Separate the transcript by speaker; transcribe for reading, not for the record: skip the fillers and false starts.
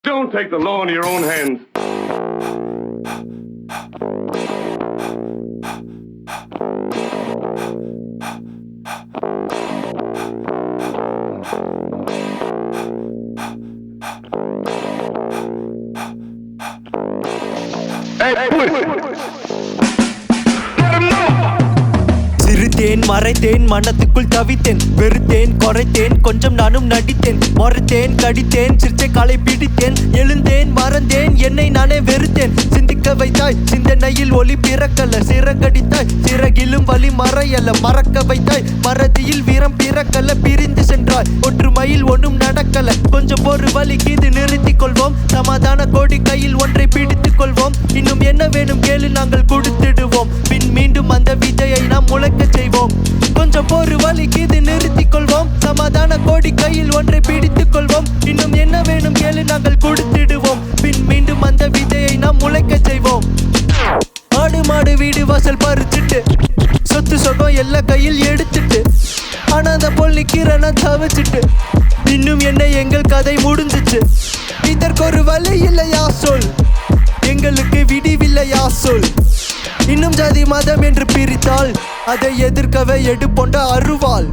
Speaker 1: Don't take the law into your own hands. Hey,
Speaker 2: சிறுத்தேன் மறைத்தேன் மனத்துக்குள் தவித்தேன் வெறுத்தேன் குறைத்தேன் கொஞ்சம் நானும் நடித்தேன் மறுத்தேன் கடித்தேன் சிற்றை காலை பிடித்தேன் எழுந்தேன் மறந்தேன் என்னை நானே வெறுத்தேன் சிந்திக்க வைத்தாய் சிந்தனையில் ஒளி பிறக்கல சிறகடித்தாய் சிறகிலும் வலி மறையல மறக்க வைத்தாய் மறதியில் வீரம் பிறக்கல பிரிந்து சென்றாய் ஒற்றுமையில் ஒன்றும் நடக்கல கொஞ்சம் ஒரு வலிக்கு இது நிறுத்திக் கொள்வோம் சமாதான கோடி கையில் ஒன்றை பிடித்துக் கொள்வோம் இன்னும் என்ன வேணும் கேளு நாங்கள் கொடுத்திடுவோம் பின் மீண்டும் அந்த விதையை நாம் முளைக்க செய்வோம் கொஞ்சம் ஒரு வலிக்கு இது நிறுத்திக் கொள்வோம் சமாதான கோடி கையில் ஒன்றை பிடித்துக் கொள்வோம் இன்னும் என்ன வேணும் கேளு நாங்கள் கொடுத்திடுவோம் பின் மீண்டும் அந்த விதையை நாம் முளைக்க செய்வோம் ஆடு மாடு வீடு வாசல் பறிச்சுட்டு சொத்து சொகம் எல்லா கையில் எடுத்துட்டு ஆனா அந்த போல் நிக்கிறன தவிச்சிட்டு இன்னும் என்ன எங்கள் கதை முடிஞ்சிச்சு இதற்கு ஒரு வழி இல்லையா சொல் எங்களுக்கு விடிவில்லையா சொல் இன்னும் ஜாதி மதம் என்று பிரித்தால் அதை எதிர்க்கவே எடுப்பொண்ட அருவாள்